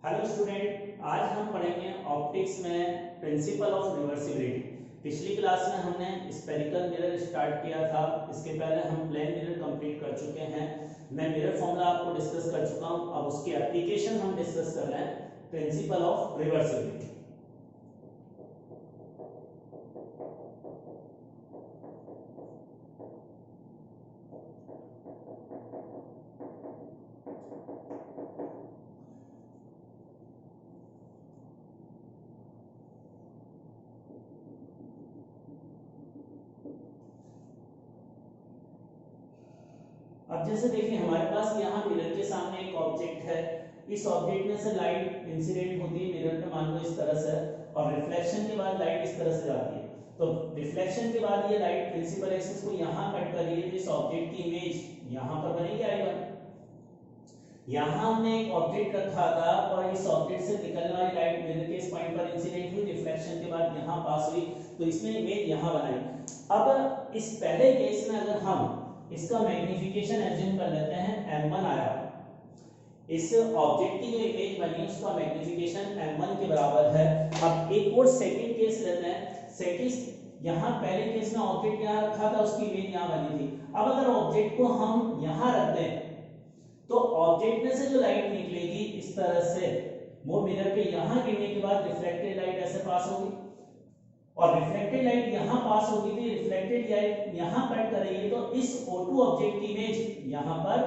Hello student, आज हम पढ़ेंगे ऑप्टिक्स में प्रिंसिपल ऑफ रिवर्सिबिलिटी। पिछली क्लास में हमने स्फेरिकल मिरर स्टार्ट किया था। इसके पहले हम प्लेन मिरर कंप्लीट कर चुके हैं। मैं मिरर फॉर्मूला आपको डिस्कस कर चुका हूं। अब उसकी एप्लीकेशन हम डिस्कस कर रहे हैं, प्रिंसिपल ऑफ रिवर्सिबिलिटी। अब जैसे देखिए, हमारे पास यहाँ मिरर के सामने एक ऑब्जेक्ट है। इस ऑब्जेक्ट में से लाइट इंसिडेंट होती है मिरर पे, मान लो इस तरह से, और रिफ्लेक्शन के बाद लाइट इस तरह से जाती है। तो रिफ्लेक्शन के बाद ये लाइट प्रिंसिपल एक्सिस को यहाँ कट कर रही है, तो इस ऑब्जेक्ट की इमेज यहाँ पर बनेगी I1। यहाँ हमने एक ऑब्जेक्ट रखा था और इस ऑब्जेक्ट से निकलने वाली लाइट मिरर के इस पॉइंट पर इंसिडेंट हुई, रिफ्लेक्शन के बाद यहाँ पास हुई, तो इसने इमेज यहाँ बनाई। अब इस पहले केस में अगर हम इसका मैग्नीफिकेशन एज्यूम कर लेते हैं, m1 आया, इस ऑब्जेक्ट की जो इमेज बनी उसका मैग्नीफिकेशन m1 के बराबर है। अब एक और सेकंड केस लेते हैं। सेकंड, यहाँ पहले केस में ऑब्जेक्ट यहाँ रखा था, उसकी इमेज यहाँ बनी थी। अब अगर ऑब्जेक्ट को हम यहाँ रख दें तो ऑब्जेक्ट में से जो लाइट निकलेगी इस तरह से, वो मिरर पे यहाँ गिरने के बाद रिफ्लेक्टेड लाइट ऐसे पास होगी, और रिफ्लेक्टेड लाइट यहाँ पास होगी, तो रिफ्लेक्टेड लाइट यहाँ कट कर रही है, तो इस O2 ऑब्जेक्ट की इमेज यहाँ पर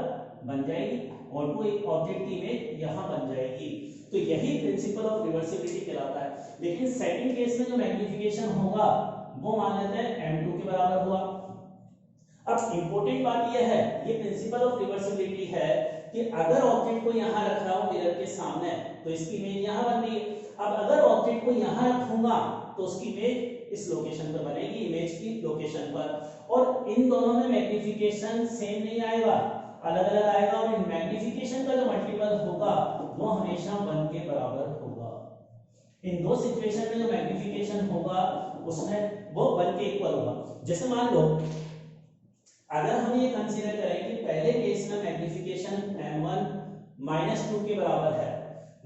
बन जाएगी, O2 ऑब्जेक्ट की इमेज यहाँ बन जाएगी। तो यही प्रिंसिपल ऑफ रिवर्सिबिलिटी कहलाता है। लेकिन सेकंड केस में जो मैग्नीफिकेशन होगा वो मान लेते हैं m2 के बराबर हुआ। अब इंपॉर्टेंट बात यह है, ये प्रिंसिपल ऑफ रिवर्सिबिलिटी है कि अगर ऑब्जेक्ट को यहाँ रख रहा हूं मिरर के सामने, तो इसकी इमेज यहाँ बन रही है। अब अगर ऑब्जेक्ट को यहाँ रखूंगा तो उसकी इमेज इस लोकेशन पर बनेगी, इमेज की लोकेशन पर। और इन दोनों में मैग्नीफिकेशन सेम नहीं आएगा, अलग अलग आएगा, और इन मैग्नीफिकेशन का जो मल्टीपल होगा वो हमेशा 1 के बराबर होगा। इन दो सिचुएशन में जो मैग्नीफिकेशन होगा उसमें वो 1 के इक्वल होगा। जैसे मान लो अगर हम ये कंसीडर करें कि पहले केस में मैग्नीफिकेशन m1 -2 के बराबर है।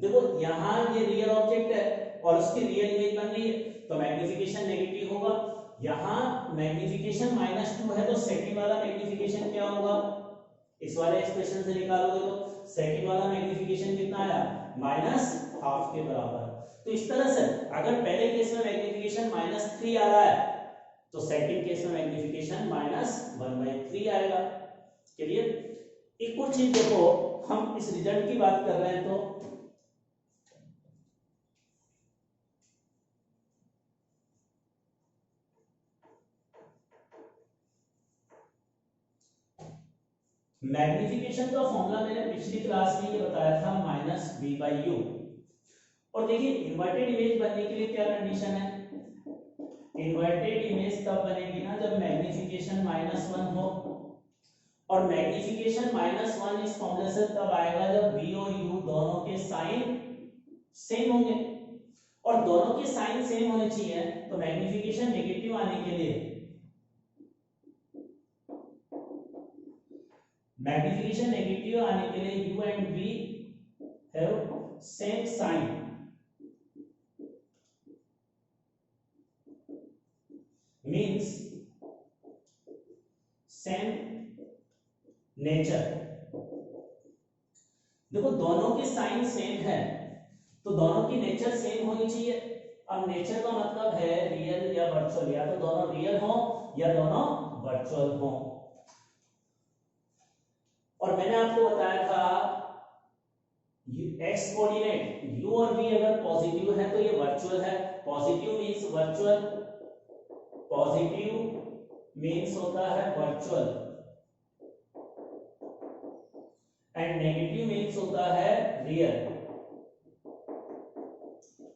देखो यहाँ ये रियल ऑब्जेक्ट है और उसकी रियल इमेज बन रही है, तो मैग्नीफिकेशन नेगेटिव होगा। यहाँ मैग्नीफिकेशन -2 है, तो सेकंड वाला मैग्नीफिकेशन क्या होगा, इस वाले एक्सप्रेशन से निकालोगे तो सेकंड वाला मैग्नीफिकेशन कितना आया, -12 के बराबर। तो इस तरह से अगर पहले केस में मैग्नीफिकेशन -3 आ रहा है तो सेकंड केस में मैग्नीफिकेशन -1/3 आएगा। क्लियर? एक और चीज देखो, हम इस रिजल्ट की बात कर रहे हैं तो मैग्नीफिकेशन का फॉर्मूला मैंने पिछली क्लास में ये बताया था, -v/u। और देखिए इन्वर्टेड इमेज बनने के लिए क्या कंडीशन है, इन्वर्टेड इमेज तब बनेगी ना जब मैग्नीफिकेशन -1 हो, और मैग्नीफिकेशन -1 इस फॉर्मूले से तब आएगा जब v और u दोनों के साइन सेम होंगे, और दोनों के साइन सेम होने चाहिए। तो मैग्नीफिकेशन नेगेटिव आने के लिए, मैग्नीफिकेशन नेगेटिव आने के लिए u and v have same sign, means same nature. देखो दोनों के साइन सेम है तो दोनों की नेचर सेम होनी चाहिए। अब नेचर का मतलब है रियल या वर्चुअल, या तो दोनों रियल हो या दोनों वर्चुअल हो। और मैंने आपको बताया था एक्स कोऑर्डिनेट u और v अगर पॉजिटिव है तो ये वर्चुअल है। Positive means virtual, positive means होता है वर्चुअल, एंड नेगेटिव मींस होता है रियल।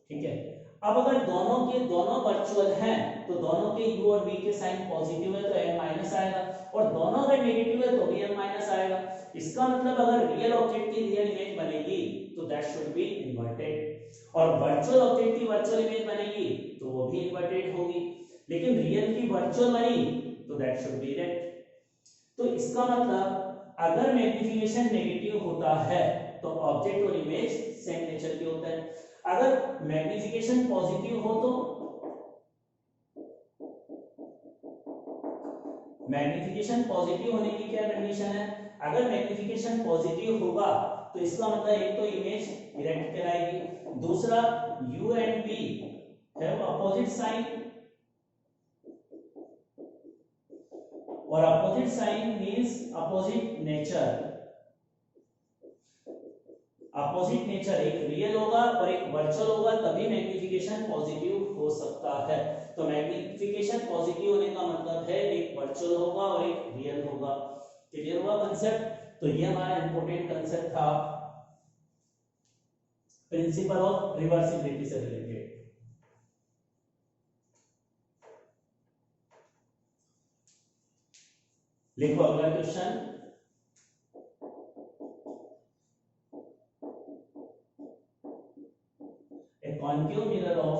ठीक है? अब अगर दोनों के दोनों वर्चुअल हैं तो दोनों के u और v के साइन पॉजिटिव है तो m- आएगा, और दोनों अगर नेगेटिव है तो भी m- आएगा। इसका मतलब अगर रियल ऑब्जेक्ट की रियल इमेज बनेगी तो दैट शुड बी इन्वर्टेड, और वर्चुअल ऑब्जेक्ट की वर्चुअल इमेज बनेगी तो वो भी इन्वर्टेड होगी। लेकिन रियल की वर्चुअल बनी तो दैट शुड बी रेक्ट। तो इसका मतलब अगर मैग्नीफिकेशन नेगेटिव होता है तो ऑब्जेक्ट और इमेज सेम नेचर के होते हैं। अगर मैग्निफिकेशन पॉजिटिव हो तो मैग्निफिकेशन पॉजिटिव होने की क्या कंडीशन है, अगर मैग्निफिकेशन पॉजिटिव होगा तो इसका मतलब एक तो इमेज इरेक्ट कहलाएगी, दूसरा u and v have opposite sign, और opposite sign means opposite nature. Opposite nature, एक रियल होगा और एक वर्चुअल होगा, तभी मैग्निफिकेशन पॉजिटिव हो सकता है। तो मैग्निफिकेशन पॉजिटिव होने का मतलब है एक वर्चुअल होगा और एक रियल होगा। क्लियर हुआ कंसेप्ट? तो ये हमारा इंपॉर्टेंट कंसेप्ट था प्रिंसिपल ऑफ रिवर्सिबिलिटी से रिलेटेड। लिखो अगला question. A concave mirror of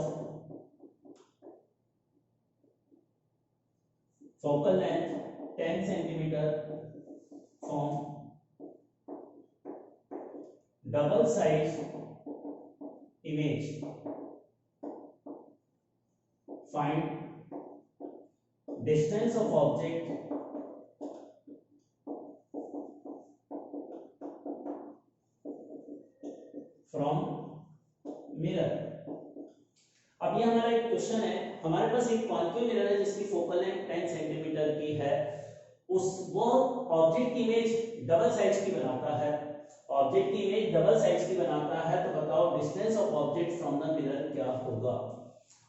focal length 10 centimeter from double size image. Find distance of object from mirror। अब ये हमारा एक क्वेश्चन है, हमारे पास एक कॉन्केव मिरर है जिसकी फोकल लेंथ 10 सेंटीमीटर की है, वो ऑब्जेक्ट की इमेज डबल साइज की बनाता है, ऑब्जेक्ट की इमेज डबल साइज की बनाता है। तो बताओ distance of object from the mirror क्या होगा,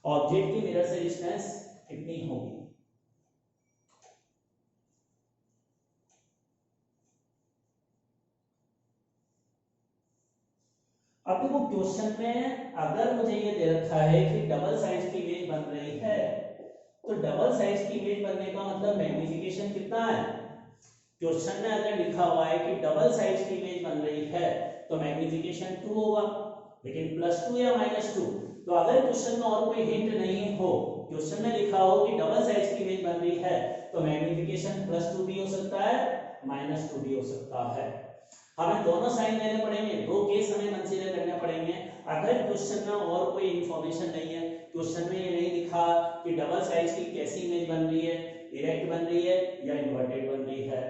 ऑब्जेक्ट की मिरर से डिस्टेंस कितनी होगी। अब देखो क्वेश्चन में अगर मुझे ये दे रखा है कि डबल साइज की इमेज बन रही है, तो डबल साइज की इमेज बनने का मतलब मैग्नीफिकेशन कितना है। क्वेश्चन में अगर लिखा हुआ है कि डबल साइज की इमेज बन रही है तो मैग्नीफिकेशन 2 होगा, लेकिन +2 या -2। तो अगर क्वेश्चन में और कोई हिंट नहीं हो, क्वेश्चन में लिखा हो कि डबल साइज की इमेज बन रही है, तो मैग्नीफिकेशन +2 भी हो सकता है, -2 भी हो सकता है। हमें दोनों साइन देने पड़ेंगे, दो केस हमें कंसीडर करने पड़ेंगे। अगर क्वेश्चन में और कोई इंफॉर्मेशन नहीं है, क्वेश्चन में ये नहीं लिखा कि डबल साइज की कैसी इमेज बन रही है, इरेक्ट बन रही है या इन्वर्टेड बन रही है,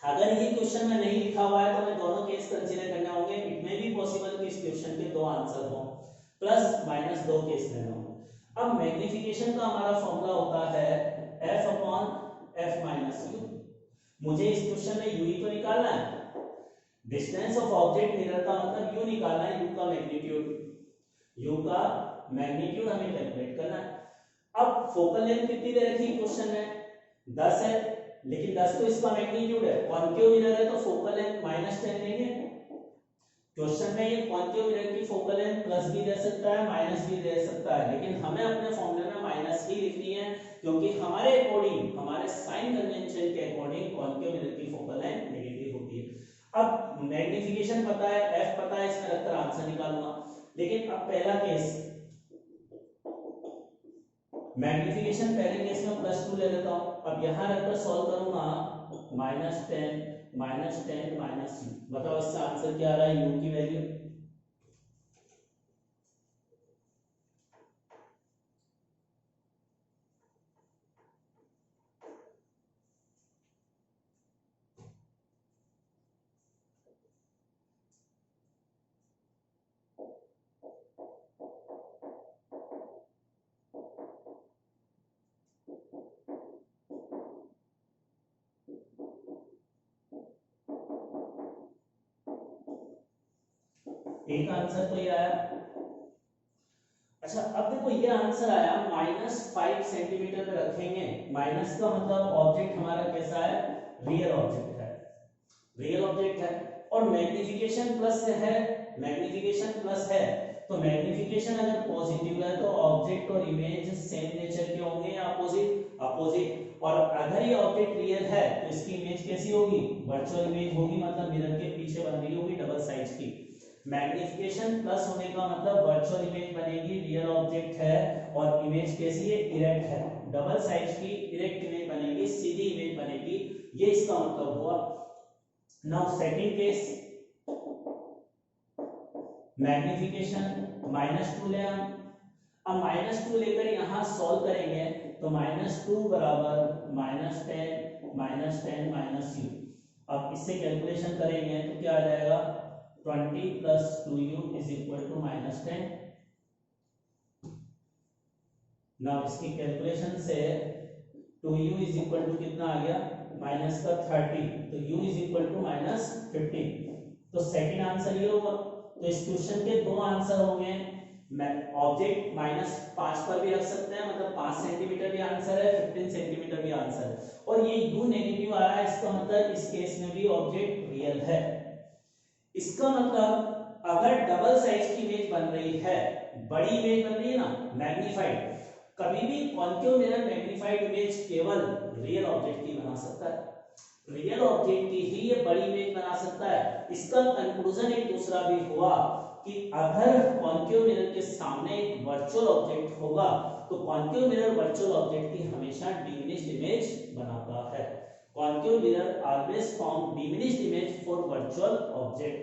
अगर ये क्वेश्चन में नहीं लिखा हुआ है तो हमें दोनों केस कंसीडर करने होंगे। इट मे बी पॉसिबल कि इस क्वेश्चन के दो आंसर हो, +-2 केस लेना होगा। अब मैग्नीफिकेशन का हमारा फॉर्मूला होता है F/F-U। मुझे इस क्वेश्चन में u ही तो निकालना है, डिस्टेंस ऑफ ऑब्जेक्ट मिरर का मतलब u निकालना है, u का मैग्नीट्यूड हमें कैलकुलेट करना है। अब फोकल लेंथ कितनी दे रखी है क्वेश्चन में, 10 है, लेकिन 10 तो इसका मैग्नीट्यूड है, कॉन्केव मिरर है तो फोकल लेंथ -10 देंगे। क्वेश्चन में ये कॉन्केव मिरर की फोकल लेंथ प्लस भी दे सकता है, माइनस भी दे सकता है, लेकिन हमें अपने फॉर्मूले में माइनस ही लिखनी है, क्योंकि हमारे अकॉर्डिंग, हमारे साइन कन्वेंशन के अकॉर्डिंग कॉन्केव मिरर की फोकल लेंथ नेगेटिव होती है। अब मैग्नीफिकेशन पता है, f पता है, इसमें रखकर आंसर निकालूंगा। लेकिन अब पहला केस, मैग्नीफिकेशन पहले केस में +2 ले लेता हूं, अब यहां रखकर सॉल्व करूंगा, -10 -10 -u। बताओ इसका आंसर क्या आ रहा है, u की वैल्यू एक आंसर तो ये आया। अच्छा अब देखो ये आंसर आया -5 सेंटीमीटर पे रखेंगे, माइनस का मतलब ऑब्जेक्ट हमारा कैसा है, रियल ऑब्जेक्ट है, रियल ऑब्जेक्ट है, और मैग्नीफिकेशन प्लस है, मैग्नीफिकेशन प्लस है, तो मैग्नीफिकेशन अगर पॉजिटिव है तो ऑब्जेक्ट और इमेज सेम नेचर के होंगे या अपोजिट, और अगर ये ऑब्जेक्ट रियल है तो इसकी इमेज कैसी होगी, वर्चुअल इमेज होगी, मतलब मिरर के पीछे बन रही होगी डबल साइज की। मैग्नीफिकेशन प्लस होने का मतलब वर्चुअल इमेज बनेगी, रियल ऑब्जेक्ट है और इमेज कैसी है, इरेक्ट है, डबल साइज की इरेक्ट इमेज बनेगी, सीधी इमेज बनेगी, ये इसका मतलब हुआ। नाउ सेकंड केस, मैग्निफिकेशन -2 ले हम। अब -2 लेकर यहाँ सॉल्व करेंगे तो -2 बराबर -10 -u। अब इससे कैलकुलेशन करेंगे तो क्या आ जाएगा 20 + 2u = -10। नाउ इसकी कैलकुलेशन से 2u = कितना आ गया -30, तो u = -15। तो सेकंड आंसर ये होगा। तो इस क्वेश्चन के दो आंसर होंगे। ऑब्जेक्ट -5 पर भी रख सकते हैं, मतलब 5 सेंटीमीटर भी आंसर है, 15 सेंटीमीटर भी आंसर है। और ये u नेगेटिव आ रहा है, इसका मतलब इस केस में भी ऑब्जेक्ट रियल है। इसका मतलब अगर डबल साइज की इमेज बन रही है, बड़ी इमेज बन रही है ना, मैग्नीफाइड, कभी भी कॉन्केव मिरर मैग्नीफाइड इमेज केवल रियल ऑब्जेक्ट की बना सकता है, रियल ऑब्जेक्ट की ही ये बड़ी इमेज बना सकता है। इसका कंक्लूजन एक दूसरा भी हुआ कि अगर कॉन्केव मिरर के सामने एक वर्चुअल ऑब्जेक्ट होगा तो कॉन्केव मिरर वर्चुअल ऑब्जेक्ट की हमेशा डिमिनिश्ड इमेज बनाता है। Concave mirror always form diminished image for virtual object.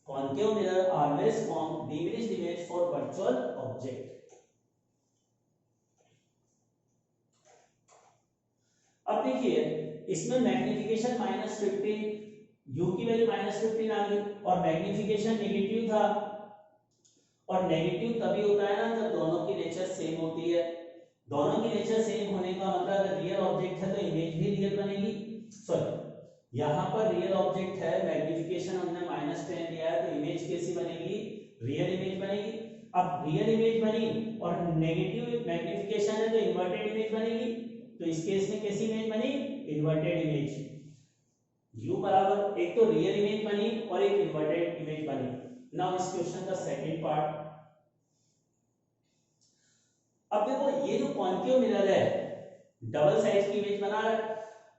Concave mirror always form diminished image for virtual object. अब देखिए इसमें मैग्निफिकेशन -15, u की वैल्यू -15 आ गई और मैग्निफिकेशन नेगेटिव था। और नेगेटिव तभी होता है ना जब दोनों की नेचर सेम होती है। दोनों की नेचर सेम होने का मतलब अगर रियल ऑब्जेक्ट है तो इमेज भी रियल बनेगी। सॉरी, यहाँ पर रियल ऑब्जेक्ट है, मैग्निफिकेशन हमने -10 दिया है, तो इमेज कैसी बनेगी, रियल इमेज बनेगी। अब रियल इमेज बनी और नेगेटिव मैग्निफिकेशन है तो इन्वर्टेड इमेज बनेगी। तो इस केस में कैसी इमेज बनी, इन्वर्टेड इमेज। u बराबर एक तो रियल इमेज बनी और एक इन्वर्टेड इमेज बनी। नाउ इस क्वेश्चन का सेकंड पार्ट। अब देखो ये जो कॉन्केव मिरर है डबल साइज की इमेज बना रहा है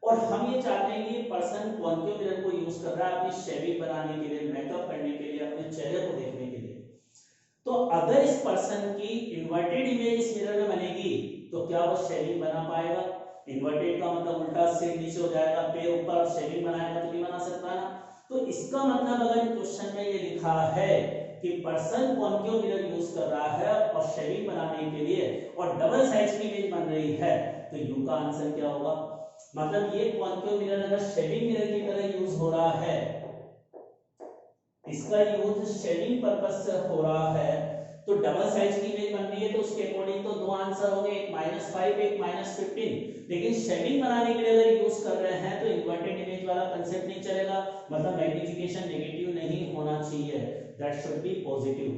और हम ये चाहते हैं कि पर्सन कॉन्केव मिरर को यूज कर रहा है अपनी शेविंग बनाने के लिए, मेकअप करने के लिए, अपने चेहरे को देखने के लिए। तो अगर इस पर्सन की इन्वर्टेड इमेज इस मिरर में बनेगी तो क्या वो शेविंग बना पाएगा? इन्वर्टेड का मतलब उल्टा, सिर नीचे हो जाएगा, पैर ऊपर, और शेविंग बनाएगा तो नहीं बना सकता ना। तो इसका मतलब अगर क्वेश्चन में ये लिखा है कि पर्सन कॉन्केव मिरर यूज कर रहा है और शेविंग बनाने के लिए और डबल साइज की इमेज बन रही है, तो यू का आंसर क्या होगा? मतलब ये कॉन्केव मिरर अगर शेविंग मिरर की तरह यूज हो रहा है, इसका यूज शेविंग पर्पस से हो रहा है, तो डबल साइज की इमेज बन रही है तो उसके अकॉर्डिंग तो दो आंसर होंगे, एक -5 एक -15। लेकिन शेविंग बनाने के लिए अगर यूज कर रहे हैं तो इन्वर्टेड इमेज वाला कांसेप्ट नहीं चलेगा, मतलब मैग्निफिकेशन नेगेटिव नहीं होना चाहिए, दैट शुड बी पॉजिटिव।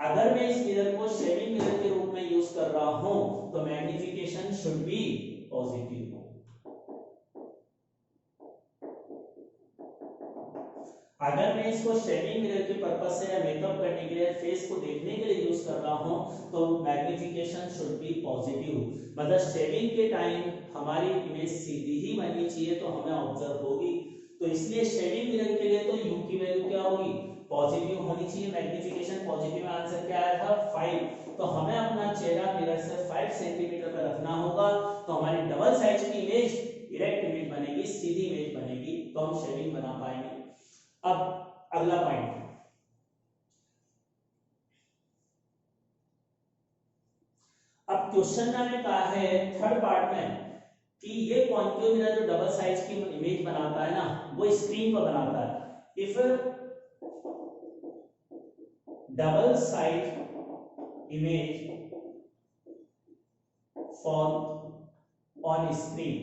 अगर मैं इस मिरर को शेविंग मिरर के रूप में यूज कर रहा हूं तो मैग्निफिकेशन शुड बी पॉजिटिव। अगर मैं इसको शेविंग मिरर के पर्पस से या मेकअप करने के लिए, फेस को देखने के लिए यूज कर रहा हूं तो मैग्निफिकेशन शुड बी पॉजिटिव। मतलब शेविंग के टाइम हमारी इमेज सीधी ही बननी चाहिए तो हमें ऑब्जर्व होगी। तो इसलिए शेविंग मिरर के लिए तो यू की वैल्यू क्या होगी, पॉजिटिव होनी चाहिए। मैग्निफिकेशन पॉजिटिव, आंसर क्या आया था 5। तो हमें अपना चेहरा मिरर से 5 सेंटीमीटर पर रखना होगा तो हमारी डबल साइज की इमेज डायरेक्ट इमेज बनेगी, सीधी इमेज बनेगी, तो हम शेविंग बना पाएंगे। अब अगला पॉइंट, अब क्वेश्चन में हमें कहा है थर्ड पार्ट में कि ये कॉन्केव मिरर जो डबल साइज की इमेज बनाता है ना, वो स्क्रीन पर बनाता है। If double size image form on screen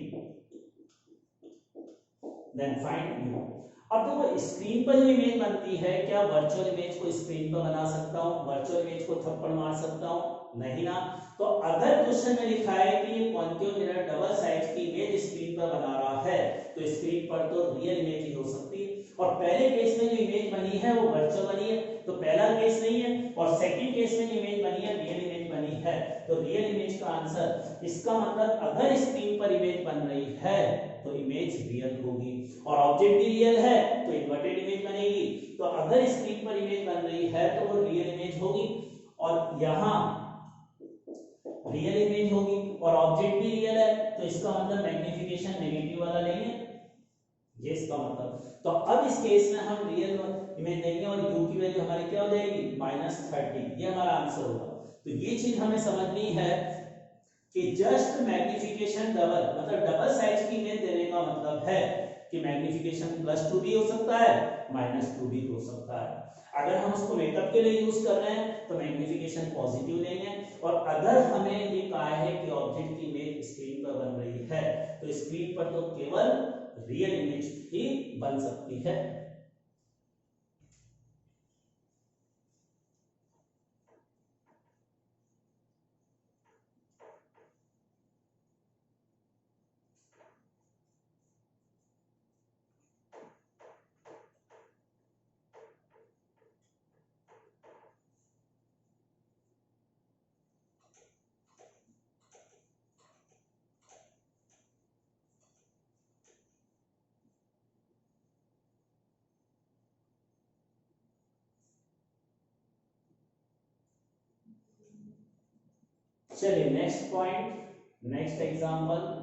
then find u. अब देखो स्क्रीन पर जो इमेज बनती है, क्या वर्चुअल इमेज को स्क्रीन पर बना सकता हूं? वर्चुअल इमेज को थप्पड़ मार सकता हूं? नहीं ना। तो अगर क्वेश्चन में लिखा है कि ये कॉन्केव मिरर डबल साइज की इमेज स्क्रीन पर बना रहा है तो स्क्रीन पर तो रियल इमेज ही हो सकती है। और पहले केस में जो इमेज बनी है वो वर्चुअल बनी है, तो पहला केस नहीं है। और सेकंड केस में जो इमेज बनी है रियल इमेज बनी है, तो रियल इमेज का आंसर। इसका मतलब अगर स्क्रीन पर इमेज बन रही है तो इमेज रियल होगी और ऑब्जेक्ट भी रियल है तो इन्वर्टेड इमेज बनेगी। तो अगर स्क्रीन पर इमेज बन रही है तो वो रियल इमेज होगी और यहाँ रियल इमेज होगी और ऑब्जेक्ट भी रियल है, तो इसका मतलब मैग्निफिकेशन नेगेटिव वाला लेंगे, ये इसका मतलब। तो अब इस केस में हम रियल इमेज नहीं है, और u की वैल्यू हमारी क्या हो जाएगी -30। ये हमारा आंसर होगा। तो ये चीज हमें समझनी है कि जस्ट मैग्निफिकेशन डबल, मतलब डबल साइज की इमेज देने का मतलब है कि मैग्निफिकेशन +2 भी हो सकता है, -2 भी हो सकता है। अगर हम उसको मेकअप के लिए यूज कर रहे हैं तो मैग्निफिकेशन पॉजिटिव लेंगे, और अगर हमें ये कहा है कि ऑब्जेक्ट की इमेज स्क्रीन पर बन रही है तो स्क्रीन पर तो केवल रियल इमेज ही बन सकती है। चलिए नेक्स्ट पॉइंट, नेक्स्ट एग्जांपल।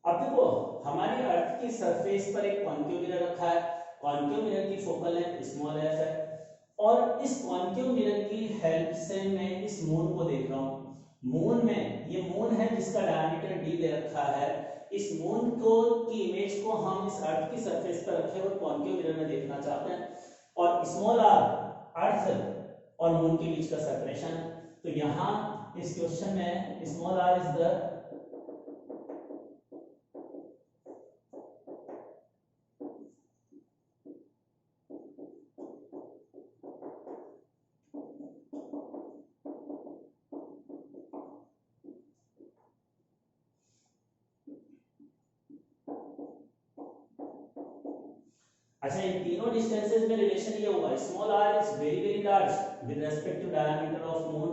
अब देखो हमारी अर्थ की सरफेस पर एक कॉन्केव मिरर रखा है। कॉन्केव मिरर की फोकल लेंथ स्मॉल एफ है, और इस कॉन्केव मिरर की हेल्प से मैं इस मून को देख रहा हूं। मून में, ये मून है जिसका डायमीटर d ले रखा है। इस मून को की इमेज को हम इस अर्थ की सरफेस पर रखे और कॉन्केव मिरर में देखना चाहते हैं, और स्मॉल r अर्थ और मून के बीच का सेपरेशन। तो यहां इस क्वेश्चन में स्मॉल r इज द अच्छा, इन तीनों डिस्टेंसेस में रिलेशन ये होगा, small r is very very large with respect to diameter of moon,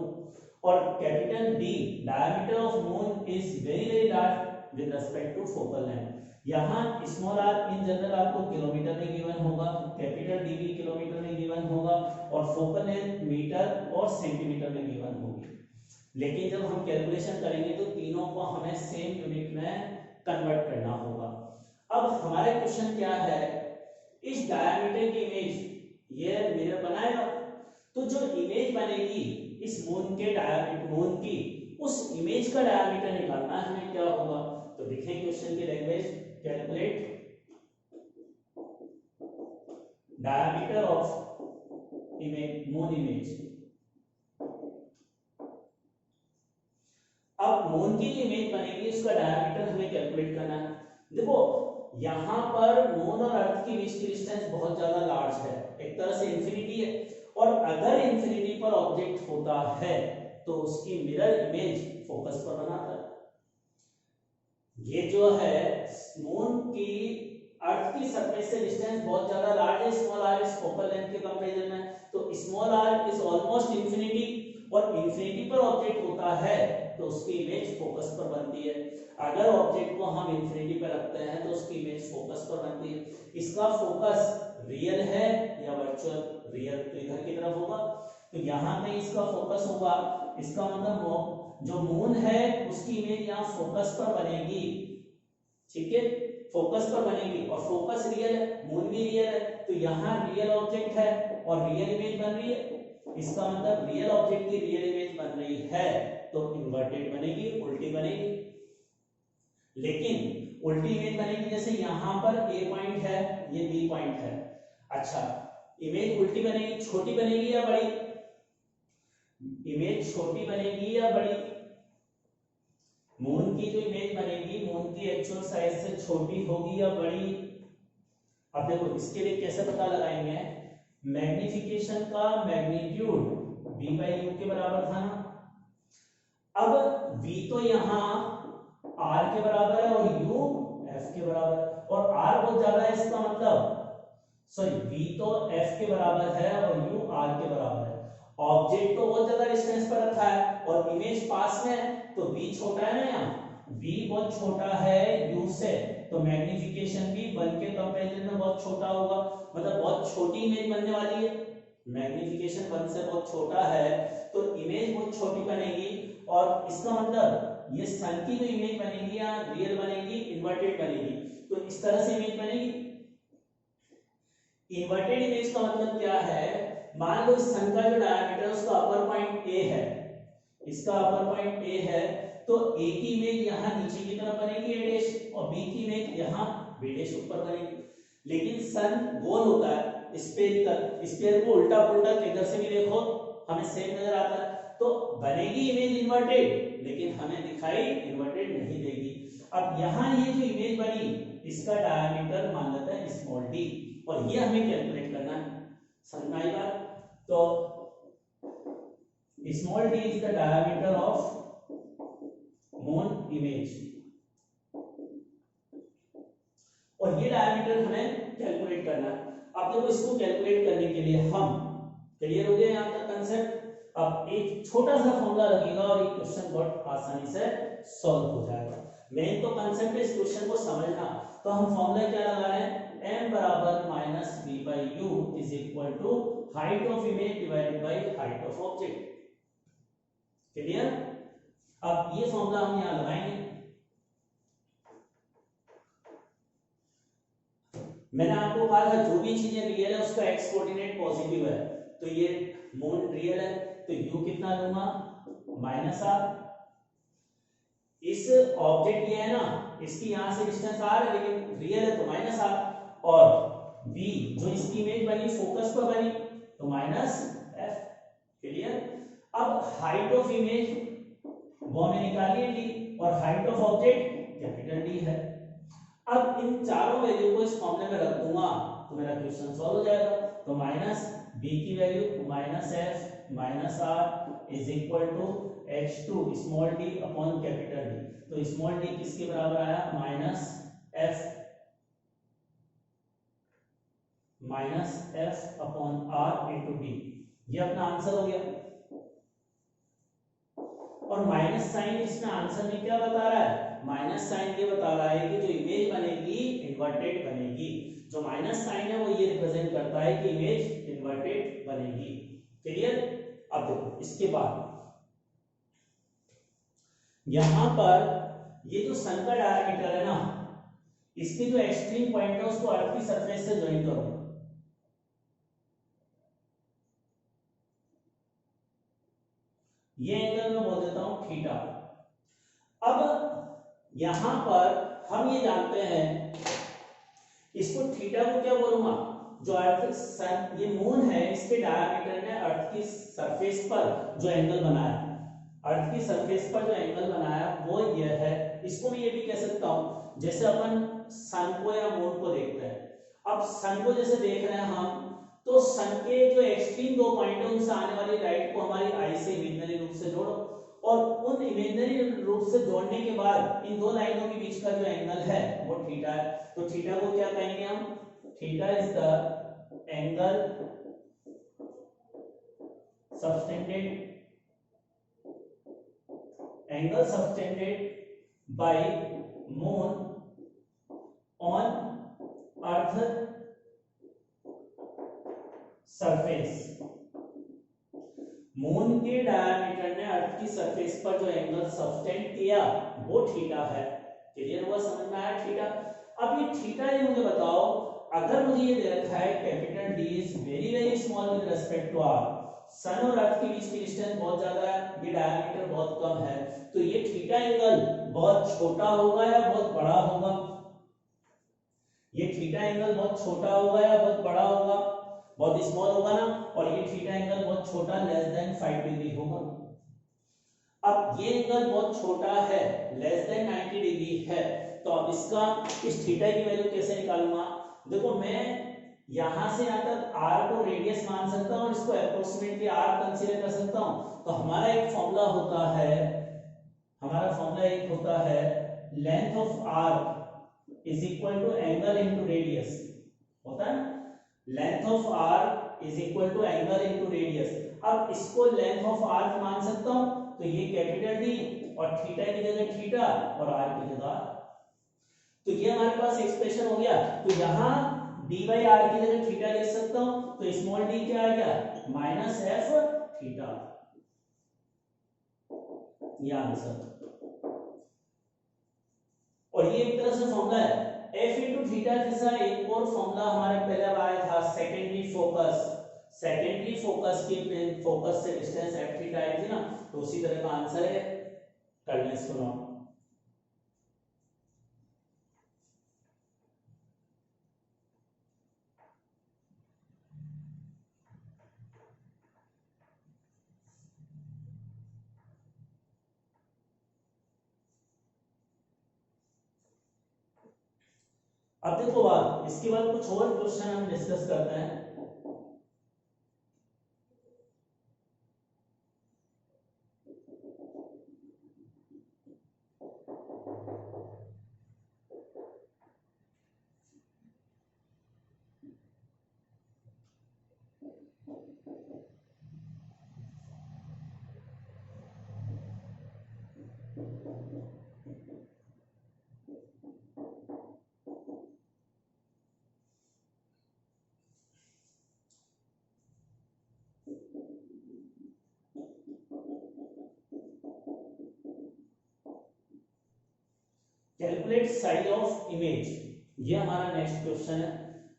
और capital D diameter of moon is very very large with respect to focal length. यहां small r in general आपको kilometre में given होगा, capital D भी kilometre में given होगा, और focal length metre और सेंटीमीटर में गिवन होगी। लेकिन जब हम कैलकुलेशन करेंगे तो तीनों को हमें सेम यूनिट में कन्वर्ट करना होगा। अब हमारे क्वेश्चन क्या है, इस डायमीटर की इमेज ये मिरर बनाएगा, तो जो इमेज बनेगी इस मून के डायमीटर, मून की उस इमेज का डायमीटर निकालना है हमें, क्या होगा। तो देखें क्वेश्चन की language, calculate diameter of image, moon image. अब मून की जो इमेज बनेगी उसका डायमीटर हमें कैलकुलेट करना है। देखो यहां पर मून और अर्थ के बीच की डिस्टेंस बहुत ज्यादा लार्ज है, एक तरह से इंफिनिटी है, और अगर इंफिनिटी पर ऑब्जेक्ट होता है तो उसकी मिरर इमेज फोकस पर बनाता है। ये जो है मून की अर्थ की सरफेस से डिस्टेंस बहुत ज्यादा लार्ज है, स्मॉल r इस फोकल लेंथ के कंपैरिजन में, तो small r is almost infinity, और इंफिनिटी पर ऑब्जेक्ट होता है तो उसकी इमेज फोकस पर बनती है। अगर ऑब्जेक्ट को हम इंफिनिटी पर रखते हैं तो उसकी इमेज फोकस पर बनती है। इसका फोकस रियल है या वर्चुअल, रियल तो इधर की तरफ होगा, तो यहां पे इसका फोकस होगा। इसका मतलब जो मून है उसकी इमेज यहाँ फोकस पर बनेगी, ठीक है, फोकस पर बनेगी, और फोकस रियल है, मून भी रियल है, तो यहाँ रियल ऑब्जेक्ट है और रियल इमेज बन रही है। इसका मतलब रियल ऑब्जेक्ट की रियल इमेज बन रही है तो इन्वर्टेड बनेगी, उल्टी बनेगी। लेकिन उल्टी इमेज बनेगी, जैसे यहां पर ए पॉइंट है, ये बी पॉइंट है। अच्छा, इमेज उल्टी बनेगी, छोटी बनेगी या बड़ी, इमेज छोटी बनेगी या बड़ी। मून की जो इमेज बनेगी मून की एक्चुअल साइज से छोटी होगी या बड़ी। अब देखो इसके लिए कैसे पता लगाएंगे, मैग्निफिकेशन का मैग्नीट्यूड b/u के बराबर था ना। अब v तो यहाँ r के बराबर है और u f के बराबर है, और r बहुत ज्यादा है, इसका मतलब सॉरी v तो f के बराबर है और u r के बराबर है। ऑब्जेक्ट तो बहुत ज्यादा डिस्टेंस पर रखा है और इमेज पास में है, तो v छोटा है ना, यहाँ v बहुत छोटा है u से, तो मैग्निफिकेशन भी 1 के कंपैरिजन में बहुत छोटा होगा, मतलब बहुत छोटी इमेज बनने वाली है। मैग्निफिकेशन 1 से बहुत छोटा है तो इमेज बहुत छोटी बनेगी, और इसका मतलब ये सन की जो इमेज बनेगी या रियल बनेगी, इन्वर्टेड बनेगी। तो इस तरह से इमेज बनेगी। इन्वर्टेड इमेज का मतलब क्या है, मान लो इस सन का जो डायमीटर है उसका अपर पॉइंट a है, इसका अपर पॉइंट a है, तो a की इमेज यहाँ नीचे की तरफ बनेगी a डैश, और b की इमेज यहाँ b डैश ऊपर बनेगी। लेकिन सन गोल होता है, स्फेरिकल, स्फीयर को उल्टा पुल्टा किधर से भी देखो हमें सेम नजर आता है, तो बनेगी इमेज इन्वर्टेड, लेकिन हमें दिखाई इन्वर्टेड नहीं देगी। अब यहाँ ये जो इमेज बनी इसका डायमीटर मान लेते हैं स्मॉल d, और ये हमें कैलकुलेट करना है, समझ में आएगा। तो small d is the diameter of moon image, और ये डायमीटर हमें कैलकुलेट करना है। अब देखो इसको कैलकुलेट करने के लिए हम, क्लियर हो गया यहाँ तक कंसेप्ट। अब एक छोटा सा फॉर्मूला लगेगा और ये क्वेश्चन बहुत आसानी से सॉल्व हो जाएगा। मेन तो कंसेप्ट है इस क्वेश्चन को समझना। तो हम फॉर्मूला क्या लगा रहे हैं, m बराबर minus b by u is equal to height of image divided by height of object. Clear. अब ये फॉर्मूला हम यहाँ लगाएंगे। मैंने आपको कहा था जो भी चीजें रियल है उसका एक्स कोऑर्डिनेट पॉजिटिव है, तो ये मून रियल है, तो u कितना लूंगा माइनस r। इस ऑब्जेक्ट ये है ना, इसकी यहां से डिस्टेंस r है लेकिन रियल है तो माइनस r, और v जो इसकी इमेज बनी फोकस पर बनी तो माइनस f। क्लियर। अब हाइट ऑफ इमेज वो हमें निकालिए d, और height of object capital D है। अब इन चारों वैल्यू को इस फॉर्मूले में रख दूंगा तो मेरा क्वेश्चन सॉल्व हो जाएगा। तो माइनस b की value minus f minus r is equal to h2 small d upon capital D। तो स्मॉल d किसके बराबर आया, minus f upon r into d। ये अपना आंसर हो गया। और माइनस साइन इसमें आंसर में क्या बता रहा है, माइनस साइन ये बता रहा है कि जो इमेज बनेगी इन्वर्टेड बनेगी। जो माइनस साइन है वो ये रिप्रेजेंट करता है कि इमेज इन्वर्टेड बनेगी। क्लियर। अब देखो इसके बाद यहां पर ये जो सन का डायमीटर है ना, इसके जो एक्सट्रीम पॉइंट है उसको अर्थ की सरफेस से ज्वाइन करो। ये एंगल मैं बोल देता हूं थीटा। अब यहां पर हम ये जानते हैं, इसको थीटा को क्या बोलूंगा, जो अर्थ सन ये मून है इसके डायमीटर ने अर्थ की सरफेस पर जो एंगल बनाया, अर्थ की सरफेस पर जो एंगल बनाया वो ये है। इसको मैं ये भी कह सकता हूं, जैसे अपन सन को या मून को देखते हैं। अब सन को जैसे देख रहे हैं हम, तो सन के जो एक्सट्रीम दो पॉइंट है उनसे आने वाली लाइट को हमारी आई से इमेजिनरी रूप से जोड़ो, और उन इमेजिनरी रूप से जोड़ने के बाद इन दो लाइनों के बीच का जो एंगल है वो थीटा है। तो थीटा को क्या कहेंगे हम, theta is the angle subtended bye moon on earth surface. Moon के डायमीटर ने अर्थ की सरफेस पर जो एंगल सबटेंड किया वो थीटा है। क्लियर हुआ, समझ में आया थीटा। अब ये थीटा ये मुझे बताओ, अगर मुझे ये दे रखा है capital D is very very small with respect to r, sun और अर्थ के बीच की डिस्टेंस बहुत ज्यादा है, ये डायमीटर बहुत कम है, तो ये थीटा एंगल बहुत छोटा होगा या बहुत बड़ा होगा, ये थीटा एंगल बहुत छोटा होगा या बहुत बड़ा होगा, बहुत स्मॉल होगा ना, और ये थीटा एंगल बहुत छोटा लेस देन 5 डिग्री होगा। अब ये एंगल बहुत छोटा है, लेस देन 90 डिग्री है, तो अब इसका इस थीटा की वैल्यू कैसे निकालूंगा। देखो मैं यहां से यहां तक r को रेडियस मान सकता हूं और इसको अप्रोक्सीमेटली r कंसीडर कर सकता हूं। तो हमारा एक फॉर्मूला होता है हमारा फॉर्मूला एक होता है length of arc is equal to angle into radius, होता है ना, length of arc is equal to angle into radius. अब इसको लेंथ ऑफ आर्क मान सकता हूं, तो ये कैपिटल डी और थीटा की जगह थीटा और आर की जगह आर। तो ये हमारे पास एक्सप्रेशन हो गया। तो यहां डी बाई आर की जगह थीटा लिख सकता हूं, तो स्मॉल डी क्या आ गया माइनस एफ थीटा, ये आंसर। और ये एक तरह से फॉर्मूला है एफ इंटू थीटा जैसा एक और फॉर्मूला हमारे पहले आया था सेकेंडरी फोकस, सेकेंडरी फोकस की फोकस से डिस्टेंस एफ थीटा आई थी ना, तो उसी तरह का आंसर है, कर लें इसको नोट। अब देखो बात, इसके बाद कुछ और क्वेश्चन हम डिस्कस करते हैं। कैलकुलेट साइज ऑफ इमेज, ये हमारा नेक्स्ट क्वेश्चन है।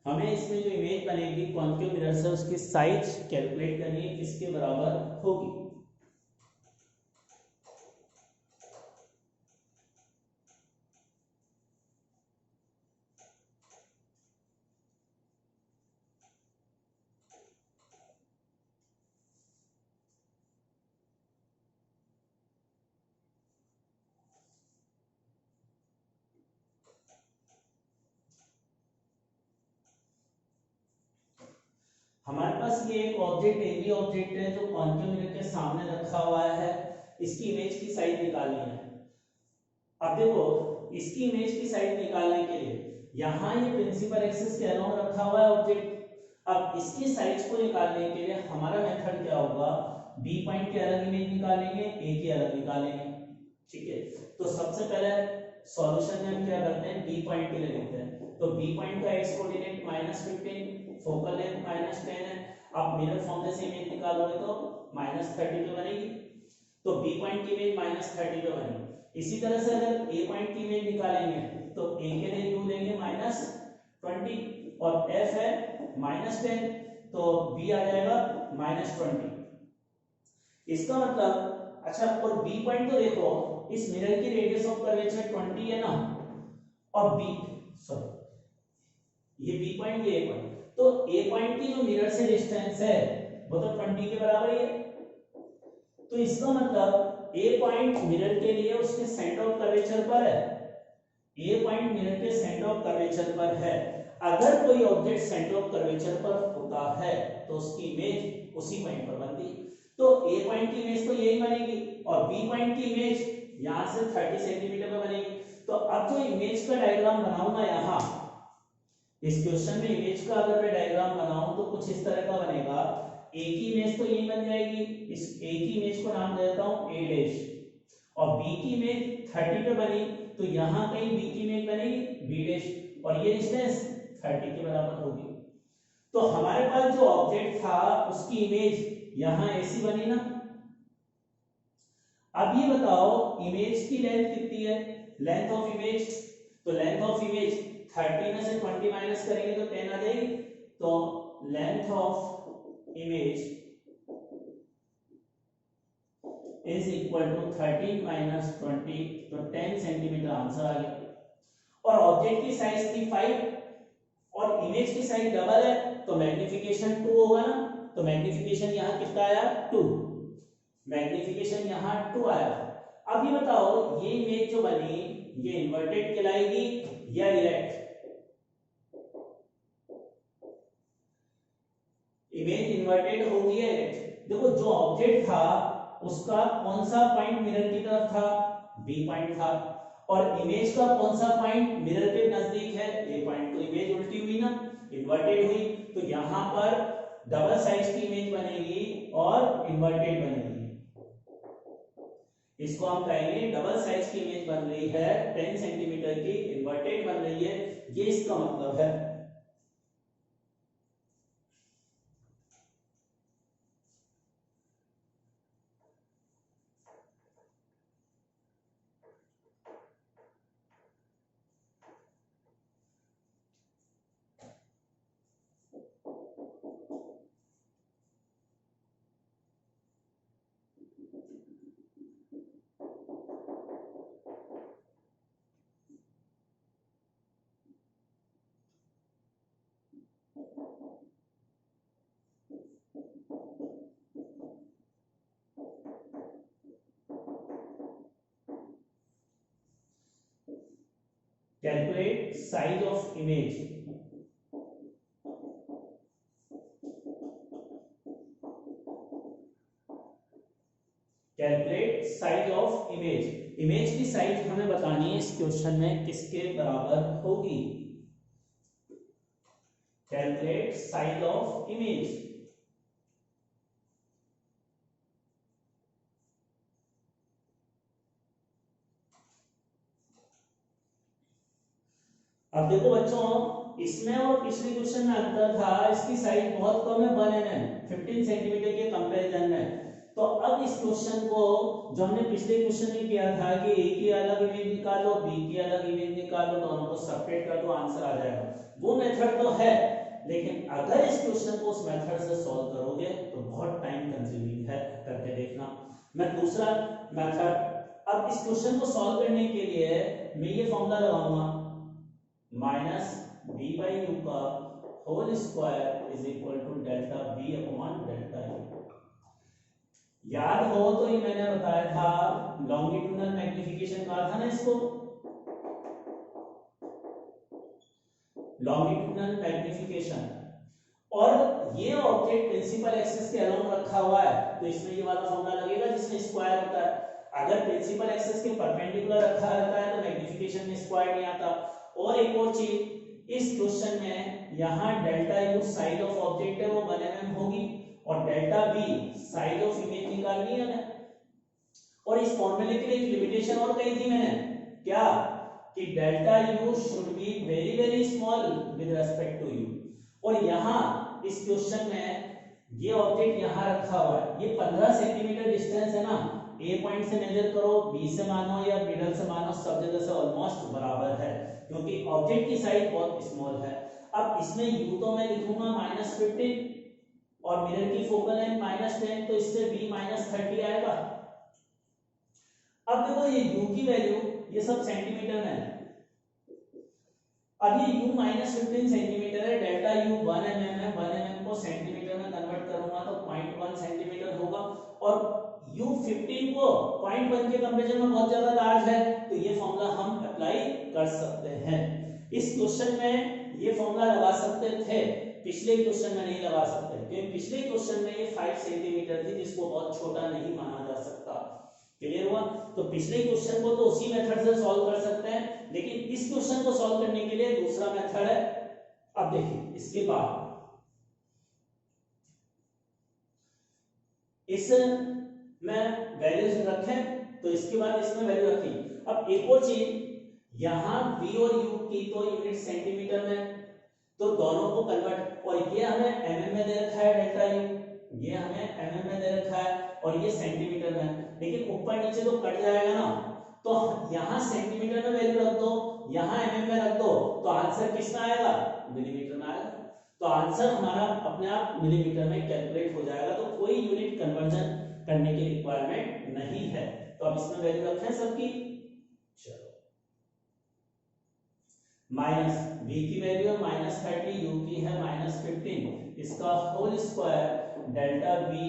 हमें इसमें जो इमेज बनेगी कॉन्केव मिरर से उसकी साइज कैलकुलेट करनी है, किसके बराबर होगी। हमारे पास ये एक ऑब्जेक्ट एबी ऑब्जेक्ट है जो कॉन्केव मिरर के सामने रखा हुआ है, इसकी इमेज की साइज निकालनी है। अब देखो इसकी इमेज की साइज निकालने के लिए यहाँ ये प्रिंसिपल एक्सिस के अराउंड रखा हुआ है ऑब्जेक्ट। अब इसकी साइज को निकालने के लिए हमारा मेथड क्या होगा, बी पॉइंट के अलग इमेज निकालेंगे, ए की अलग निकालेंगे, ठीक है। तो सबसे पहले सॉल्यूशन में हम क्या करते हैं, बी पॉइंट के लिए लिखते हैं। तो बी पॉइंट का एक्स कोऑर्डिनेट -15, फोकल लेंथ -10 है। अब मिरर फॉर्मूले से इमेज निकालोगे तो -30 पे बनेगी, तो बी पॉइंट की इमेज -30 पे बनेगी। इसी तरह से अगर ए पॉइंट की इमेज निकालेंगे तो ए के लिए यू लेंगे -20 और एफ है -10, तो बी आ जाएगा -20। इसका मतलब अच्छा, और बी पॉइंट तो देखो इस मिरर की रेडियस ऑफ कर्वेचर 20 है ना, और बी सॉरी ये बी पॉइंट ये ए पॉइंट, तो ए पॉइंट की जो मिरर से डिस्टेंस है वो तो 20 के बराबर ही है। तो इसका मतलब ए पॉइंट मिरर के लिए उसके सेंटर ऑफ कर्वेचर पर है, ए पॉइंट मिरर के सेंटर ऑफ कर्वेचर पर है। अगर कोई ऑब्जेक्ट सेंटर ऑफ कर्वेचर पर होता है तो उसकी इमेज उसी पॉइंट पर बनती है। तो ए पॉइंट की इमेज तो यही बनेगी और बी पॉइंट की इमेज यहां से 30 सेंटीमीटर पे बनेगी। तो अब जो इमेज का डायग्राम बनाऊंगा यहां इस क्वेश्चन में, इमेज का अगर मैं डायग्राम बनाऊं तो कुछ इस तरह का बनेगा। ए की इमेज तो यही बन जाएगी, इस ए की इमेज को नाम दे देता हूं ए डैश, और बी की इमेज 30 पे बनी तो यहां कहीं बी की इमेज बनेगी बी डैश, और ये डिस्टेंस 30 के बराबर होगी। तो हमारे पास जो ऑब्जेक्ट था उसकी इमेज यहां ऐसी बनी ना। अब ये बताओ इमेज की लेंथ कितनी है, लेंथ ऑफ इमेज, तो लेंथ ऑफ इमेज 30 में से 20 माइनस करेंगे तो 10 आ जाएगी। तो length of image is equal to 13 minus 20, तो 10 सेंटीमीटर आंसर आ गया। और ऑब्जेक्ट की साइज थी 5 और इमेज की साइज डबल है, तो मैग्निफिकेशन 2 होगा ना, तो मैग्निफिकेशन यहाँ कितना आया 2, मैग्निफिकेशन यहाँ 2 आया। अब ये बताओ ये इमेज जो बनी ये इन्वर्टेड कहलाएगी या इरेक्ट, इमेज इन्वर्टेड होगी या इरेक्ट। देखो जो ऑब्जेक्ट था उसका कौन सा पॉइंट मिरर की तरफ था, बी पॉइंट था, और इमेज का कौन सा पॉइंट मिरर के नजदीक है, ए पॉइंट। तो इमेज उल्टी हुई ना, इन्वर्टेड हुई, तो यहां पर डबल साइड की इमेज बनेगी और इन्वर्टेड बनेगी। इसको हम कहेंगे डबल साइज की इमेज बन रही है 10 सेंटीमीटर की, इन्वर्टेड बन रही है, ये इसका मतलब है। Calculate size of image. Calculate size of image. Image की साइज हमें बतानी है इस क्वेश्चन में किसके बराबर होगी। Calculate size of image. अब देखो बच्चों, इसमें और पिछले क्वेश्चन में अंतर था, इसकी साइज बहुत कम है 1 mm 15 सेंटीमीटर के कंपैरिजन में। तो अब इस क्वेश्चन को जो हमने पिछले क्वेश्चन में किया था कि ए की अलग इमेज निकालो, बी की अलग इमेज निकालो, दोनों को सब्ट्रैक्ट कर दो, आंसर आ जाएगा, वो मेथड तो है, लेकिन अगर इस क्वेश्चन को उस मेथड से सॉल्व करोगे तो बहुत टाइम कंज्यूमिंग है, करके देखना। मैं दूसरा मेथड, अब इस क्वेश्चन को सॉल्व करने के लिए मैं ये फॉर्मूला लगाऊंगा, माइनस बी बाई यू का whole square is equal to delta b upon delta u. याद हो तो ये मैंने बताया था, लॉन्गिट्यूडनल मैग्निफिकेशन कहा था ना इसको, लॉन्गिट्यूडनल मैग्निफिकेशन, और ये ऑब्जेक्ट प्रिंसिपल एक्सिस के अलोंग रखा हुआ है, तो इसमें ये वाला फॉर्मूला लगेगा जिसमें स्क्वायर होता है। अगर प्रिंसिपल एक्सिस के परपेंडिकुलर रखा रहता है तो मैग्निफिकेशन में स्क्वायर नहीं आता। और एक और चीज, इस क्वेश्चन में यहाँ delta u size of object है वो 1 mm होगी, और delta b size of image निकालनी है ना। और इस फॉर्मूले के लिए एक लिमिटेशन और कही थी मैंने, क्या, कि delta u should be very very small with respect to u. और यहाँ इस क्वेश्चन में ये ऑब्जेक्ट यहाँ रखा हुआ है, ये 15 सेंटीमीटर डिस्टेंस है ना, ए पॉइंट से मेजर करो, बी से मानो या मिडल से मानो, सब जगह से ऑलमोस्ट बराबर है, क्योंकि ऑब्जेक्ट की साइज बहुत स्मॉल है। अब इसमें यू तो मैं लिखूंगा -15 और मिरर की फोकल लेंथ -10, तो इससे बी -30 आएगा। अब देखो ये u की वैल्यू, ये सब सेंटीमीटर में है, अब ये u -15 सेंटीमीटर है, डेल्टा u 1 mm है, 1 mm को सेंटीमीटर में कन्वर्ट करूंगा तो 0.1 सेंटीमीटर होगा, और u 15 को 0.1 के कंपैरिजन में बहुत ज्यादा लार्ज है, तो ये फॉर्मूला हम अप्लाई कर सकते हैं। इस क्वेश्चन में ये फॉर्मूला लगा सकते थे, पिछले क्वेश्चन में नहीं लगा सकते, क्योंकि पिछले क्वेश्चन में ये 5 सेंटीमीटर थी, जिसको बहुत छोटा नहीं माना जा सकता। क्लियर हुआ? तो पिछले क्वेश्चन को तो उसी मेथड से सॉल्व कर सकते हैं, लेकिन इस क्वेश्चन को सॉल्व करने के लिए दूसरा मेथड है। अब देखिए, इसके बाद इस में वैल्यूज रखें, तो इसके बाद इसमें वैल्यू रखी। अब एक और चीज, यहां v और u की तो यूनिट सेंटीमीटर में, तो दोनों को कन्वर्ट, और ये हमें mm में दे रखा है डेल्टा u, ये हमें mm में दे रखा है, और ये सेंटीमीटर में, लेकिन ऊपर नीचे तो कट जाएगा ना, तो यहाँ सेंटीमीटर में वैल्यू रख दो, यहाँ mm में रख दो, तो आंसर किस में आएगा, मिलीमीटर में आएगा। तो आंसर हमारा अपने आप मिलीमीटर में कैलकुलेट हो जाएगा, तो कोई यूनिट कन्वर्जन करने की रिक्वायरमेंट नहीं है। तो अब इसमें वैल्यू रखें सबकी, चलो, माइनस v की वैल्यू है -30, u की है -15, इसका whole square delta b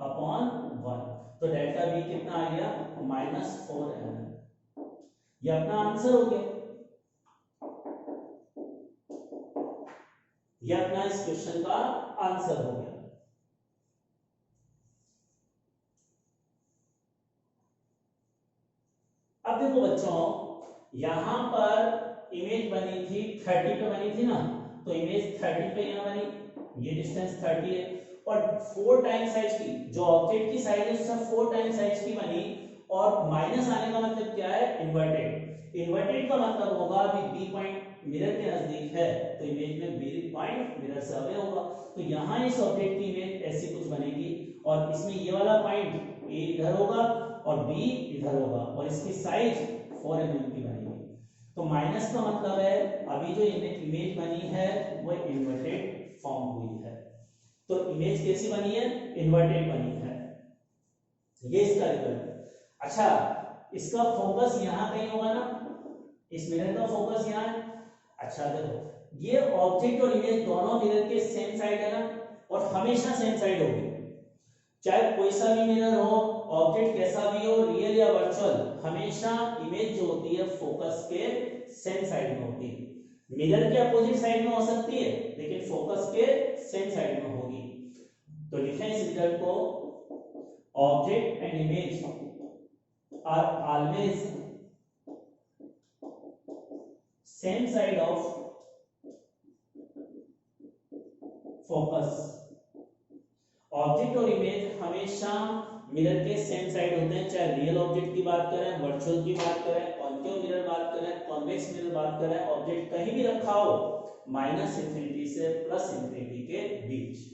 upon 1, तो डेल्टा b कितना आ गया, -4 mm। ये अपना आंसर हो गया, ये अपना इस क्वेश्चन का आंसर हो गया। अब यहां पर इमेज बनी थी 30 पे बनी थी ना, तो इमेज 30 पे यहां बनी, ये डिस्टेंस 30 है और 4 टाइम्स साइज की, जो ऑब्जेक्ट की साइज है उससे 4 टाइम्स साइज की बनी। और माइनस आने का मतलब क्या है, इन्वर्टेड। इन्वर्टेड का मतलब होगा अभी बी पॉइंट मिरर के नजदीक है तो इमेज में बी पॉइंट मिरर से अवे होगा, तो यहाँ इस ऑब्जेक्ट की इमेज ऐसी कुछ बनेगी और इसमें ये वाला पॉइंट ए इधर होगा और बी इधर होगा और इसकी साइज 4 mm की बनेगी। तो माइनस का मतलब है अभी जो इमेज बनी है वो इन्वर्टेड फॉर्म हुई है। तो इमेज कैसी बनी है, इन्वर्टेड बनी है, ये इसका रिजल्ट। अच्छा, इसका फोकस यहां कहीं होगा ना, इस मिरर का फोकस यहां है। अच्छा देखो, ये ऑब्जेक्ट और इमेज दोनों मिरर के सेम साइड है ना, और हमेशा सेम साइड होगी, चाहे कोई सा भी मिरर हो, ऑब्जेक्ट कैसा भी हो, रियल या वर्चुअल, हमेशा इमेज जो होती है फोकस के सेम साइड में होती है। मिरर के अपोजिट साइड में हो सकती है लेकिन फोकस के सेम साइड में होगी। तो लिखें इस रिजल्ट को, object and image are always same side of focus. Object और इमेज हमेशा मिरर के सेम साइड होते हैं, चाहे रियल ऑब्जेक्ट की बात करें, वर्चुअल की बात करें, कॉन्केव मिरर बात करें, कॉन्वेक्स मिरर बात करें, ऑब्जेक्ट कहीं भी रखा हो -इंफिनिटी से +इंफिनिटी के बीच।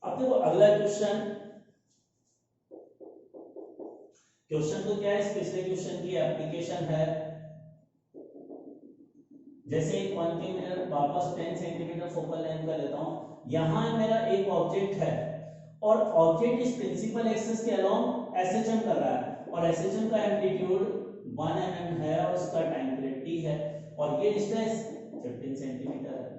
अब देखो अगला क्वेश्चन, क्वेश्चन तो क्या है, इस पिछले क्वेश्चन की एप्लीकेशन है। जैसे एक कॉन्केव मिरर वापस 10 सेंटीमीटर फोकल लेंथ का लेता हूं, यहां मेरा एक ऑब्जेक्ट है और ऑब्जेक्ट इस प्रिंसिपल एक्सिस के अलोंग एसएचएम कर रहा है और एसएचएम का एम्पलीट्यूड 1 mm है और उसका टाइम पीरियड t है और ये डिस्टेंस 15 सेंटीमीटर है।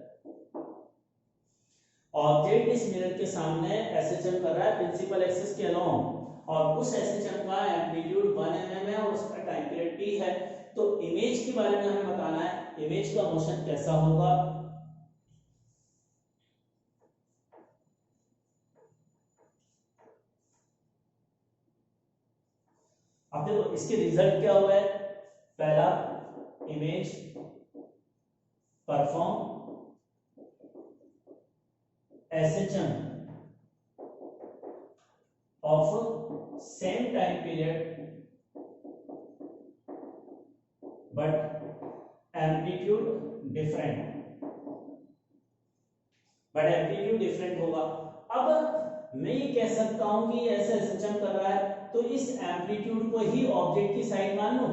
ऑब्जेक्ट इस मिरर के सामने एसएचएम कर रहा है प्रिंसिपल एक्सिस के अलोंग और उस एसएचएम का एम्पलीट्यूड 1 mm है और उसका टाइम पीरियड t है। तो इमेज के बारे में हमें बताना है, इमेज का मोशन कैसा होगा। अब देखो इसके रिजल्ट क्या हुआ है, पहला image perform SHM of same time period but amplitude different होगा। अब मैं ये कह सकता हूं कि ऐसे एसएचएम कर रहा है तो इस एम्पलीट्यूड को ही ऑब्जेक्ट की साइड मान लो,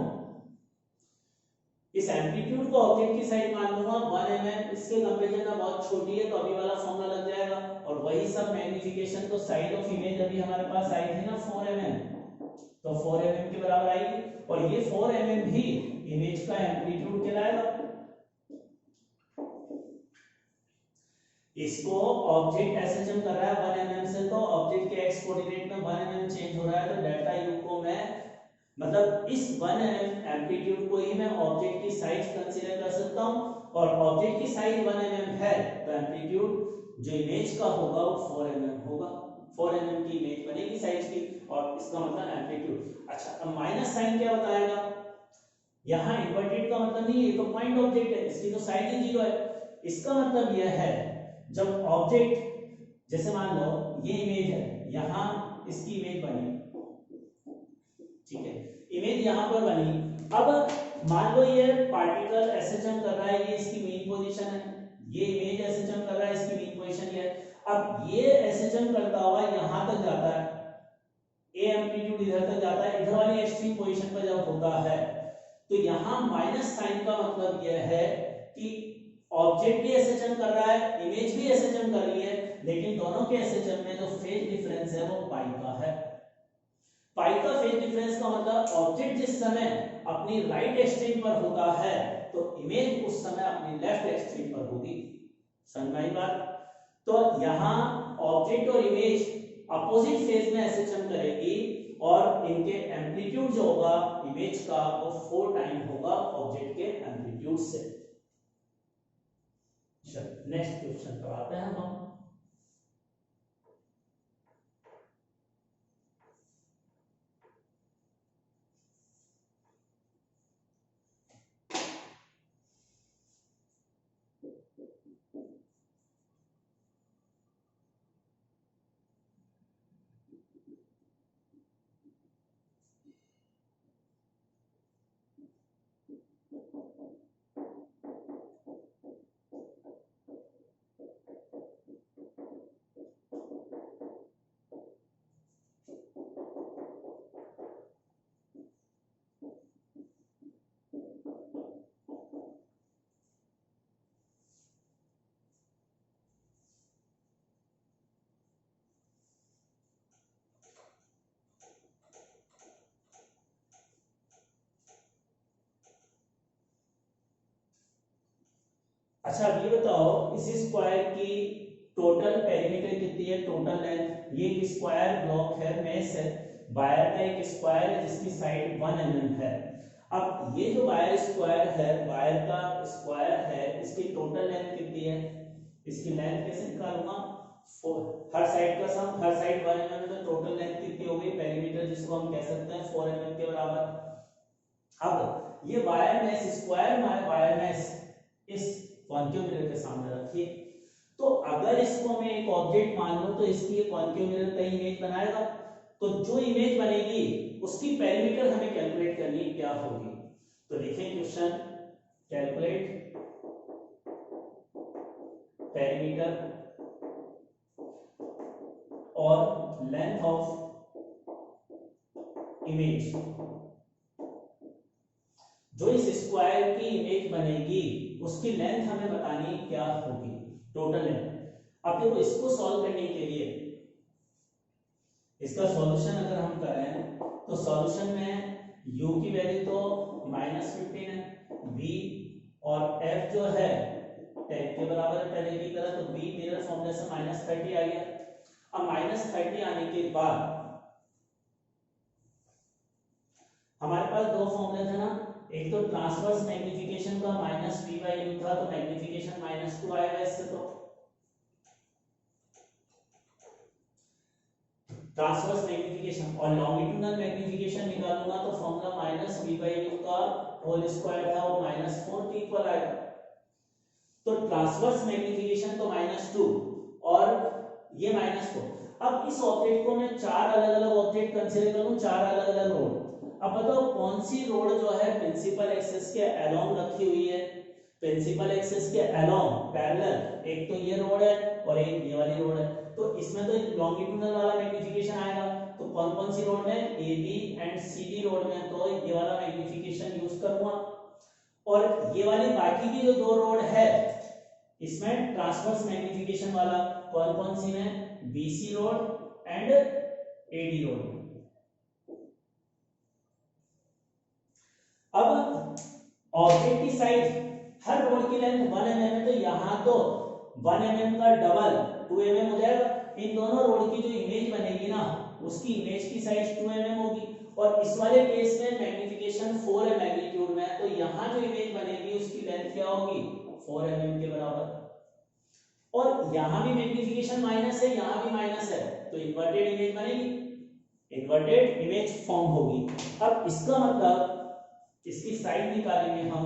इस एम्पलीट्यूड को ऑब्जेक्ट की साइड मान लूंगा 1 mm, इसके कंपैरिजन में बहुत छोटी है तो अभी वाला फॉर्मूला लग जाएगा और वही सब मैग्नीफिकेशन तो साइड ऑफ इमेज अभी हमारे पास आई थी ना 4 mm, तो 4 mm के बराबर आएगी और ये 4 mm भी इमेज का एम्पलीट्यूड कहलाएगा। इसको ऑब्जेक्ट एसएचएम कर रहा है 1 mm से, तो ऑब्जेक्ट के एक्स कोऑर्डिनेट में 1 mm चेंज हो रहा है तो डेल्टा यू को मैं मतलब इस 1 mm एम्पलीट्यूड को ही मैं ऑब्जेक्ट की साइज कंसीडर कर सकता हूं और ऑब्जेक्ट की साइज 1 mm है तो एम्पलीट्यूड जो इमेज का होगा वो 4 mm होगा, 4 mm की इमेज बनेगी साइज की और इसका मतलब एम्पलीट्यूड। अच्छा, अब माइनस साइन क्या बताएगा, यहां इन्वर्टेड का मतलब नहीं, ये तो पॉइंट ऑब्जेक्ट है, इसकी तो साइड ही 0 है। इसका मतलब यह है जब ऑब्जेक्ट जैसे मान लो ये इमेज है, यहां इसकी इमेज बनी, ठीक है, इमेज यहां पर बनी। अब मान लो ये पार्टिकल एसएचएम कर रहा है, ये इसकी मेन पोजीशन है, ये इमेज एसएचएम कर रहा है, इसकी मेन पोजीशन ये है। अब ये एसएचएम करता हुआ यहां तक जाता है, ए एम्पलीट्यूड इधर तक जाता है, इधर वाली एक्सट्रीम पोजीशन पर जब होता है तो यहां माइनस साइन का मतलब यह है कि ऑब्जेक्ट भी एसएचएम कर रहा है, इमेज भी एसएचएम कर रही है, लेकिन दोनों के एसएचएम में जो फेज डिफरेंस है वो पाई का है। पाई का फेज डिफरेंस का मतलब ऑब्जेक्ट जिस समय अपनी राइट एक्सट्रीम पर होता है तो इमेज उस समय अपनी लेफ्ट एक्सट्रीम पर होगी, समझ में आई बात। तो यहां ऑब्जेक्ट और इमेज अपोजिट फेज में एसएचएम करेगी और इनके एम्पलीट्यूड जो होगा इमेज का वो 4 टाइम होगा ऑब्जेक्ट के एम्पलीट्यूड से। चलो नेक्स्ट क्वेश्चन पर आते हैं हम। अच्छा अब ये बताओ इस स्क्वायर की टोटल पेरीमीटर कितनी है, टोटल लेंथ। ये एक स्क्वायर ब्लॉक है, मेश है, वायर का एक स्क्वायर है जिसकी साइड 1 mm है। अब ये जो वायर स्क्वायर है, वायर का स्क्वायर है, इसकी टोटल लेंथ कितनी है, इसकी लेंथ कैसे निकालूंगा, 4, हर साइड का सम, हर साइड 1 mm है तो टोटल लेंथ कितनी हो गई, पेरीमीटर जिसको हम कह सकते हैं 4 mm के बराबर। अब ये wire mesh, square wire mesh इस कॉन्केव मिरर के सामने रखिए। तो अगर इसको मैं एक ऑब्जेक्ट मान लूं तो इसकी ये कॉन्केव मिरर का इमेज बनाएगा, तो जो इमेज बनेगी उसकी पेरीमीटर हमें कैलकुलेट करनी क्या होगी। तो देखें क्वेश्चन, कैलकुलेट पेरीमीटर और लेंथ ऑफ इमेज। जो इस स्क्वायर की इमेज बनेगी उसकी लेंथ हमें बतानी क्या होगी, टोटल लेंथ। अब देखो इसको सॉल्व करने के लिए इसका सॉल्यूशन अगर हम करें तो सॉल्यूशन में u की वैल्यू तो -15 है, v और f जो है tan के बराबर है पहले की तरह, तो v मिरर फॉर्मूले से -30 आ गया। अब -30 आने के बाद हमारे पास दो फॉर्मूले थे ना, एक तो ट्रांसवर्स मैग्निफिकेशन का -v/u था, तो मैग्निफिकेशन -2 आएगा इससे। तो ट्रांसवर्स मैग्निफिकेशन और लॉन्गिट्यूडनल मैग्निफिकेशन निकालूंगा तो फॉर्मूला -v/u का होल स्क्वायर था, वो -4 के इक्वल आएगा। तो ट्रांसवर्स मैग्निफिकेशन तो -2 और ये -4। अब इस ऑब्जेक्ट को मैं चार अलग अलग ऑब्जेक्ट कंसीडर करूं, चार अलग अलग रोड। अब बताओ कौन सी रोड जो है प्रिंसिपल एक्सिस के अलोंग रखी हुई है, प्रिंसिपल एक्सिस के अलोंग पैरेलल, एक तो ये रोड है और एक ये वाली रोड है। तो इसमें तो लॉन्गिट्यूडनल वाला मैग्निफिकेशन आएगा, तो कौन कौन सी रोड में, A B and C D rod में तो ये वाला मैग्निफिकेशन यूज करूंगा। और ये वाली बाकी की जो दो रोड है इसमें ट्रांसवर्स मैग्निफिकेशन वाला कौन कौन सी में, BC rod and AD rod. अब ऑब्जेक्ट की साइज, हर रोड की लेंथ 1 mm है, तो यहां तो 1 mm का डबल 2 mm हो जाएगा। इन दोनों रोड की जो इमेज बनेगी ना उसकी इमेज की साइज 2 mm होगी। और इस वाले केस में मैग्निफिकेशन 4 है मैग्नीट्यूड में, तो यहां जो इमेज बनेगी उसकी लेंथ क्या होगी, 4 mm के बराबर। और यहां भी मैग्निफिकेशन माइनस है, यहां भी माइनस है, तो इन्वर्टेड इमेज बनेगी, इन्वर्टेड इमेज फॉर्म होगी। अब इसका मतलब इसकी साइड निकालेंगे हम,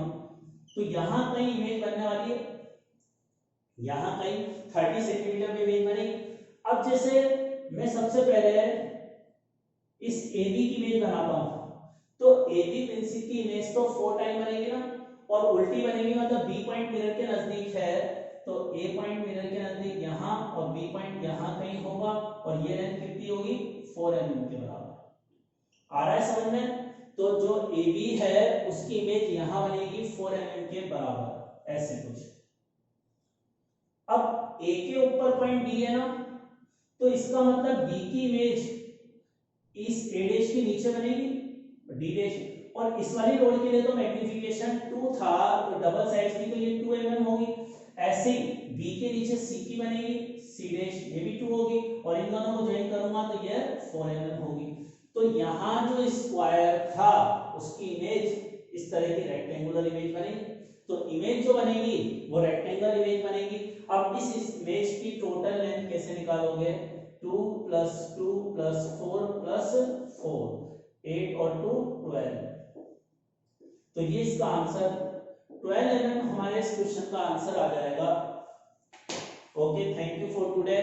तो यहां कहीं इमेज बनने वाली है, यहां कहीं 30 सेंटीमीटर में इमेज बनेगी। अब जैसे मैं सबसे पहले इस AB की इमेज बनाता हूं, तो AB प्रिंसिपल की इमेज तो 4 टाइम बनेगी ना, और उल्टी बनेगी, मतलब B पॉइंट मिरर के नजदीक है तो A पॉइंट मिरर के नजदीक यहां और B पॉइंट यहां कहीं होगा, और ये लेंथ कितनी होगी, 4 mm के बराबर। आ रहा है समझ में। तो जो AB है उसकी इमेज यहां बनेगी 4 mm के बराबर, ऐसे कुछ। अब A के ऊपर पॉइंट B है ना, तो इसका मतलब B की इमेज इस A डैश के नीचे बनेगी, D डैश। और इस वाली रोड के लिए तो मैग्निफिकेशन 2 था, तो डबल साइड की तो ये 2 mm होगी। ऐसे ही B के नीचे C की बनेगी, C डैश, ये भी 2 होगी, और इन दोनों को ज्वाइन करूंगा तो ये 4 mm होगी। तो यहां जो स्क्वायर था उसकी इमेज इस तरह की रेक्टेंगुलर इमेज बनेगी। तो इमेज जो बनेगी वो रेक्टेंगल इमेज बनेगी। अब इस इमेज की टोटल लेंथ कैसे निकालोगे? 2 + 2 + 4 + 4, 8 और 2 12। तो ये इसका आंसर 12 mm हमारे इस क्वेश्चन का आंसर आ जाएगा। Okay, thank you for today.